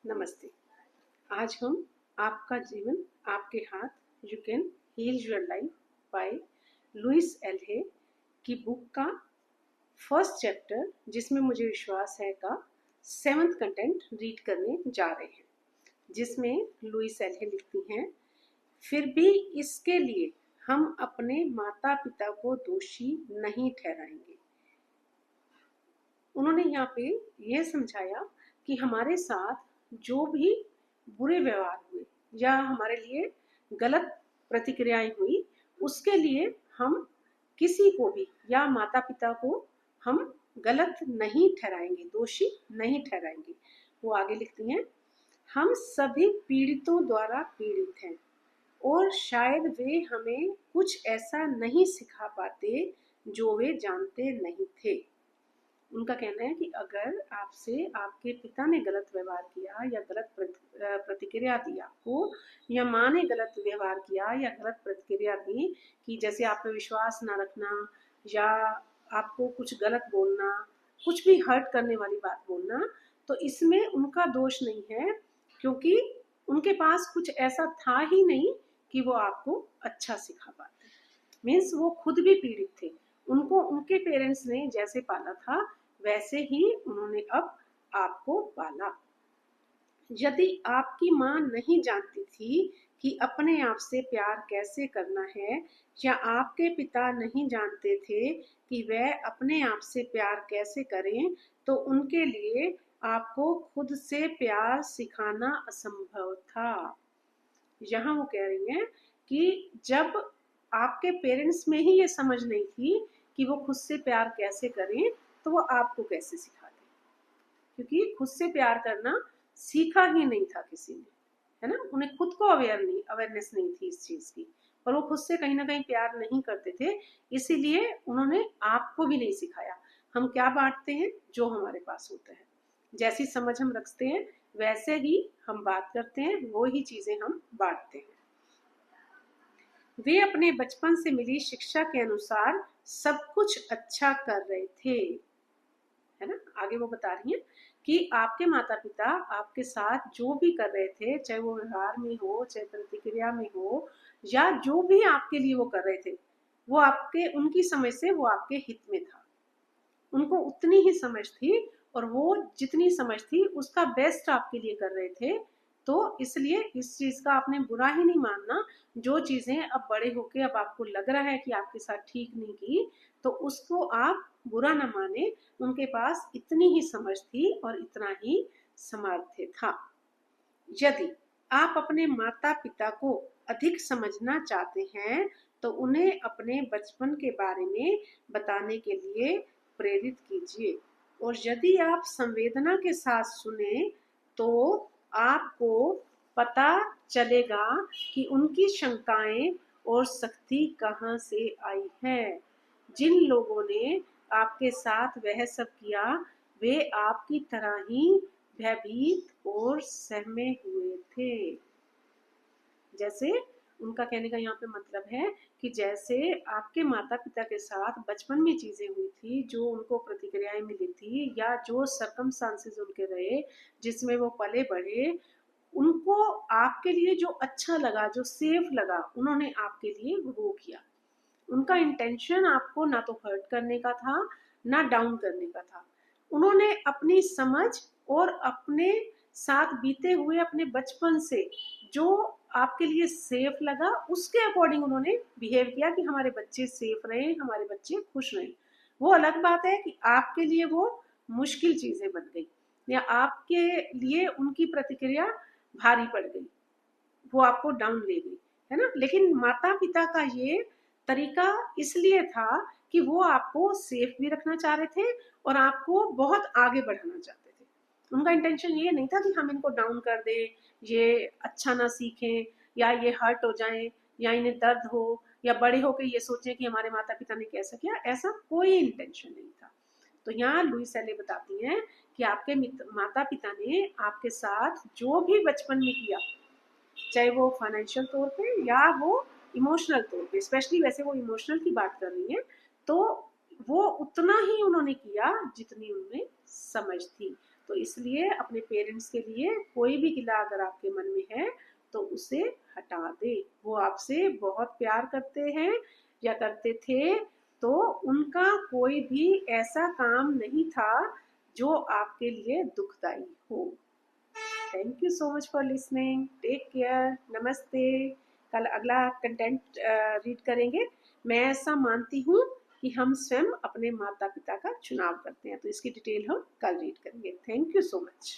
नमस्ते। आज हम आपका जीवन आपके हाथ, you can heal your life by Louise Hay की बुक का फर्स्ट चैप्टर, जिसमें मुझे विश्वास है का 7th कंटेंट रीड करने जा रहे हैं, जिसमें लुइस एल्हे लिखती हैं, फिर भी इसके लिए हम अपने माता पिता को दोषी नहीं ठहराएंगे। उन्होंने यहाँ पे यह समझाया कि हमारे साथ जो भी बुरे व्यवहार हुए या हमारे लिए गलत प्रतिक्रियाएं हुई, उसके लिए हम किसी को भी या माता पिता को हम गलत नहीं ठहराएंगे, दोषी नहीं ठहराएंगे। वो आगे लिखती हैं, हम सभी पीड़ितों द्वारा पीड़ित हैं और शायद वे हमें कुछ ऐसा नहीं सिखा पाते जो वे जानते नहीं थे। उनका कहना है कि अगर आपसे आपके पिता ने गलत व्यवहार किया या गलत प्रतिक्रिया दिया हो, या माँ ने गलत व्यवहार किया या गलत प्रतिक्रिया दी कि जैसे आप पे विश्वास ना रखना या आपको कुछ गलत बोलना, कुछ भी हर्ट करने वाली बात बोलना, तो इसमें उनका दोष नहीं है, क्योंकि उनके पास कुछ ऐसा था ही नहीं कि वो आपको अच्छा सिखा पाते। मीन्स वो खुद भी पीड़ित थे, उनको उनके पेरेंट्स ने जैसे पाला था वैसे ही उन्होंने अब आपको पाला। यदि आपकी माँ नहीं जानती थी कि अपने आप से प्यार कैसे करना है, या आपके पिता नहीं जानते थे कि वह अपने आप से प्यार कैसे करें, तो उनके लिए आपको खुद से प्यार सिखाना असंभव था। यहाँ वो कह रही हैं कि जब आपके पेरेंट्स में ही ये समझ नहीं थी कि वो खुद से प्यार कैसे करें, तो वो आपको कैसे सिखाते, क्योंकि खुद से प्यार करना सीखा ही नहीं था किसी ने, है ना। उन्हें खुद को अवेयरनेस नहीं थी इस चीज की, और वो खुद से कहीं ना कहीं प्यार नहीं करते थे, इसीलिए उन्होंने आपको भी नहीं सिखाया। हम क्या बांटते हैं, जो हमारे पास होता है, जैसी समझ हम रखते हैं वैसे ही हम बात करते हैं, वो ही चीजें हम बांटते हैं। वे अपने बचपन से मिली शिक्षा के अनुसार सब कुछ अच्छा कर रहे थे, है ना। आगे वो बता रही हैं कि आपके माता पिता आपके साथ जो भी कर रहे थे, चाहे वो व्यवहार में हो, चाहे प्रतिक्रिया में हो, या जो भी आपके लिए वो कर रहे थे, वो आपके उनकी समझ से वो आपके हित में था। उनको उतनी ही समझ थी, और वो जितनी समझ थी उसका बेस्ट आपके लिए कर रहे थे। तो इसलिए इस चीज का आपने बुरा ही नहीं मानना। जो चीजें अब बड़े होके अब आपको लग रहा है कि आपके साथ ठीक नहीं की, तो उसको आप बुरा न माने। उनके पास इतनी ही समझ थी और इतना ही सामर्थ्य था। यदि आप अपने माता पिता को अधिक समझना चाहते हैं, तो उन्हें अपने बचपन के बारे में बताने के लिए प्रेरित कीजिए, और यदि आप संवेदना के साथ सुने, तो आपको पता चलेगा कि उनकी शंकाएं और सख्ती कहाँ से आई है। जिन लोगों ने आपके साथ वह सब किया, वे आपकी तरह ही भयभीत और सहमे हुए थे। जैसे उनका कहने का यहाँ पे मतलब है कि जैसे आपके माता पिता के साथ बचपन में चीजें हुई थी, जो उनको प्रतिक्रियाएं मिली थी, या जो सर्कमस्टांसेस उनके रहे जिसमें वो पले बढ़े, उनको आपके लिए जो अच्छा लगा, जो सेफ लगा, उन्होंने आपके लिए वो किया। उनका इंटेंशन आपको ना तो हर्ट करने का था, ना डाउन करने का था। उन्होंने अपनी समझ और अपने साथ बीते हुए अपने बचपन से जो आपके लिए सेफ लगा, उसके अकॉर्डिंग उन्होंने बिहेव किया कि हमारे बच्चे सेफ रहे, हमारे बच्चे खुश रहे। वो अलग बात है कि आपके लिए वो मुश्किल चीजें बन गई, या आपके लिए उनकी प्रतिक्रिया भारी पड़ गई, वो आपको डाउन ले गई, है ना। लेकिन माता पिता का ये तरीका इसलिए था कि वो आपको सेफ भी रखना चाह रहे थे और आपको बहुत आगे बढ़ाना चाहते थे। उनका इंटेंशन ये नहीं था कि हम इनको डाउन कर दें, ये अच्छा ना सीखें, या ये हर्ट हो जाएं, या इन्हें दर्द हो, या बड़े होकर ये सोचें कि हमारे माता पिता ने कैसा किया। ऐसा कोई इंटेंशन नहीं था। तो यहाँ लुइस एल्हे बताती हैं कि आपके माता पिता ने आपके साथ जो भी बचपन में किया, चाहे वो फाइनेंशियल तौर पे या वो इमोशनल तौर पे, स्पेशली वैसे वो इमोशनल की बात कर रही है, तो वो उतना ही उन्होंने किया जितनी उनमें समझ थी। तो इसलिए अपने पेरेंट्स के लिए कोई भी गिला अगर आपके मन में है तो उसे हटा दे। वो आपसे बहुत प्यार करते हैं या करते थे, तो उनका कोई भी ऐसा काम नहीं था जो आपके लिए दुखदाई हो। Thank you so much for listening. Take care. नमस्ते। कल अगला कंटेंट रीड करेंगे। मैं ऐसा मानती हूँ कि हम स्वयं अपने माता पिता का चुनाव करते हैं, तो इसकी डिटेल हम कल रीड करेंगे। Thank you so much.